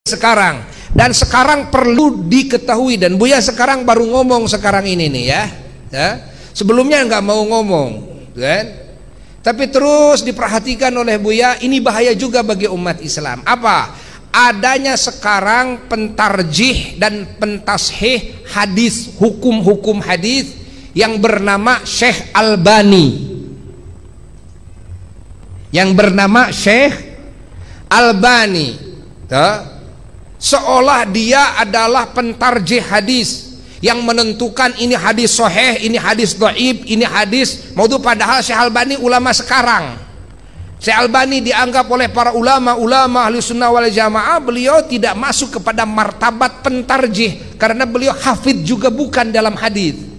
sekarang, dan sekarang perlu diketahui, dan Buya sekarang baru ngomong sekarang ini nih ya. Sebelumnya nggak mau ngomong kan, tapi terus diperhatikan oleh Buya. Ini bahaya juga bagi umat Islam. Apa? Adanya sekarang pentarjih dan pentashih hadis, hukum-hukum hadis yang bernama Syekh Albani, seolah dia adalah pentarjih hadis yang menentukan ini hadis sahih, ini hadis dhaif, ini hadis maudhu. Padahal Syekh Albani ulama sekarang. Syekh Albani dianggap oleh para ulama ahli sunnah wal jamaah, beliau tidak masuk kepada martabat pentarjih karena beliau hafidh juga bukan dalam hadis.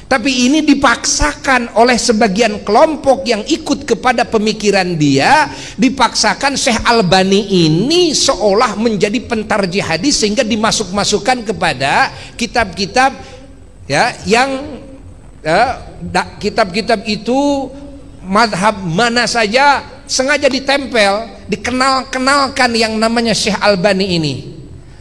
Tapi ini dipaksakan oleh sebagian kelompok yang ikut kepada pemikiran dia, dipaksakan Syekh Albani ini seolah menjadi pentarjih hadis sehingga dimasuk-masukkan kepada kitab-kitab ya, yang kitab-kitab itu madhab mana saja sengaja ditempel, dikenalkan yang namanya Syekh Albani ini.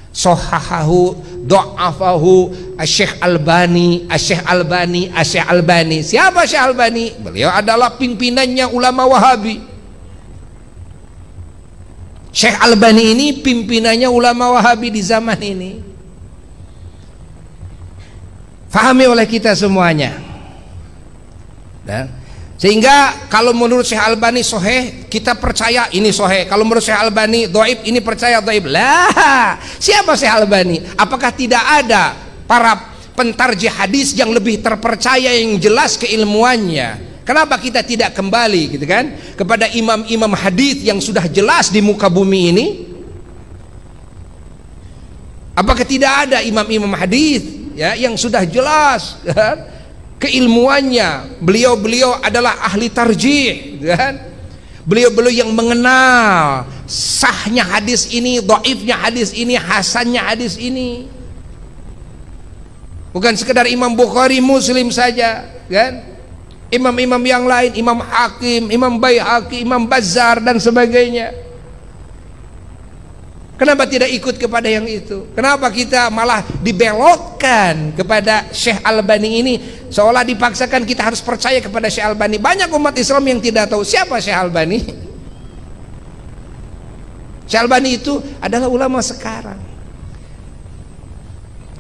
Sohahahu, do'afahu, Syekh Albani, Syekh Albani, Syekh Albani. Siapa Syekh Albani? Beliau adalah pimpinannya ulama Wahabi. Syekh Albani ini pimpinannya ulama Wahabi di zaman ini. Fahami oleh kita semuanya. Sehingga kalau menurut Syekh Albani sahih, kita percaya ini sahih. Kalau menurut Syekh Albani dhaif, ini percaya dhaif. Lah, siapa Syekh Albani? Apakah tidak ada para pentarjih hadis yang lebih terpercaya, yang jelas keilmuannya? Kenapa kita tidak kembali gitu kan kepada imam-imam hadis yang sudah jelas di muka bumi ini? Apakah tidak ada imam-imam hadis ya yang sudah jelas kan keilmuannya? Beliau adalah ahli tarjih kan? Beliau yang mengenal sahnya hadis ini, dhaifnya hadis ini, hasannya hadis ini. Bukan sekedar Imam Bukhari, Muslim saja kan? Imam-imam yang lain, Imam Hakim, Imam Baihaqi, Imam Bazzar dan sebagainya. Kenapa tidak ikut kepada yang itu? Kenapa kita malah dibelokkan kepada Syekh Albani ini, seolah dipaksakan kita harus percaya kepada Syekh Albani? Banyak umat Islam yang tidak tahu siapa Syekh Albani. Syekh Albani itu adalah ulama sekarang.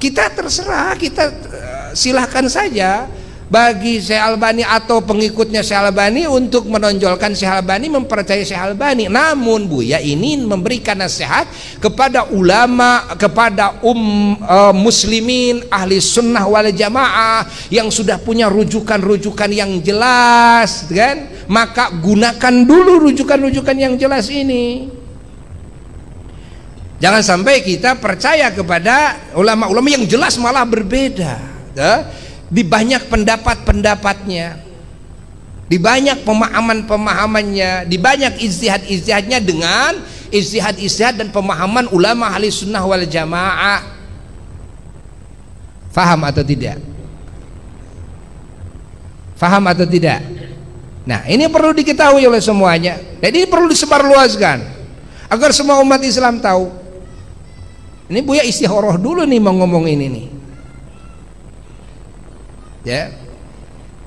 Kita terserah, kita silahkan saja bagi Syekh Albani atau pengikutnya Syekh Albani untuk menonjolkan Syekh Albani, mempercayai Syekh Albani. Namun Buya ini memberikan nasihat kepada ulama, kepada muslimin ahli sunnah wal jamaah yang sudah punya rujukan-rujukan yang jelas kan? Maka gunakan dulu rujukan-rujukan yang jelas ini. Jangan sampai kita percaya kepada ulama-ulama yang jelas malah berbeda di banyak pendapat-pendapatnya, di banyak pemahaman-pemahamannya, di banyak ijtihad-ijtihadnya dengan ijtihad-ijtihad dan pemahaman ulama ahli sunnah wal jamaah. Faham atau tidak? Faham atau tidak? Nah, ini perlu diketahui oleh semuanya. Jadi perlu disebarluaskan agar semua umat Islam tahu. Ini Buya istikharah dulu nih mau ngomong ini nih. Ya,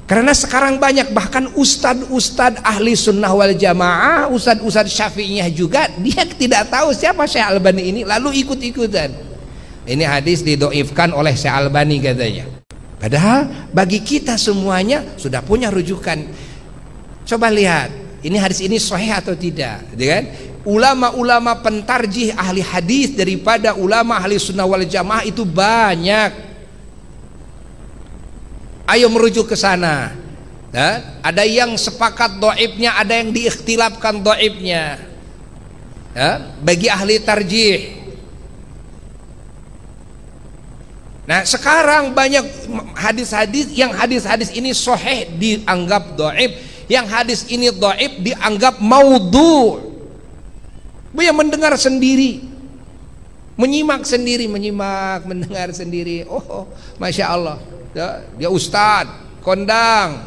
karena sekarang banyak bahkan ustad-ustad ahli sunnah wal jamaah, ustad-ustad syafi'iyah juga, dia tidak tahu siapa Syekh Albani ini, lalu ikut-ikutan. Ini hadis didoifkan oleh Syekh Albani katanya. Padahal bagi kita semuanya sudah punya rujukan. Coba lihat, ini hadis ini sahih atau tidak, kan? Ulama-ulama pentarjih ahli hadis daripada ulama ahli sunnah wal jamaah itu banyak. Ayo merujuk ke sana. Ada yang sepakat dhaifnya, ada yang diikhtilafkan dhaifnya. Bagi ahli tarjih. Nah, sekarang banyak hadis-hadis yang hadis-hadis ini sahih dianggap dhaif, yang hadis ini dhaif dianggap maudhu'. Buya mendengar sendiri, menyimak sendiri, mendengar sendiri. Oh, masya Allah. Dia ustadz kondang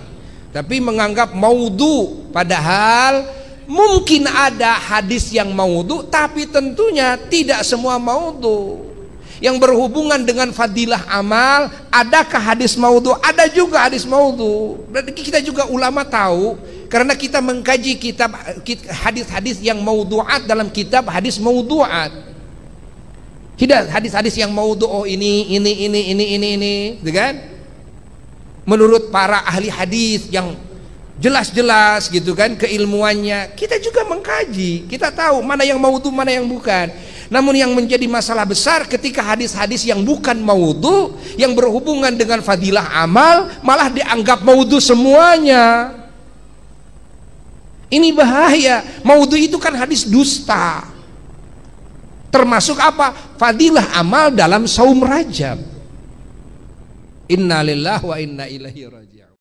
tapi menganggap maudhu, padahal mungkin ada hadis yang maudhu, tapi tentunya tidak semua maudhu. Yang berhubungan dengan fadilah amal, adakah hadis maudhu? Ada juga hadis maudhu. Berarti kita juga ulama tahu, karena kita mengkaji kitab hadis-hadis yang maudhu'at dalam kitab hadis maudhu'at. Tidak hadis-hadis yang maudhu, oh ini, gitu kan? Menurut para ahli hadis yang jelas-jelas gitu kan keilmuannya, kita juga mengkaji, kita tahu mana yang maudhu, mana yang bukan. Namun yang menjadi masalah besar ketika hadis-hadis yang bukan maudhu, yang berhubungan dengan fadilah amal, malah dianggap maudhu semuanya. Ini bahaya. Maudhu itu kan hadis dusta. Termasuk apa? Fadilah amal dalam saum Rajab. Innalillahi wa inna ilaihi raji'un.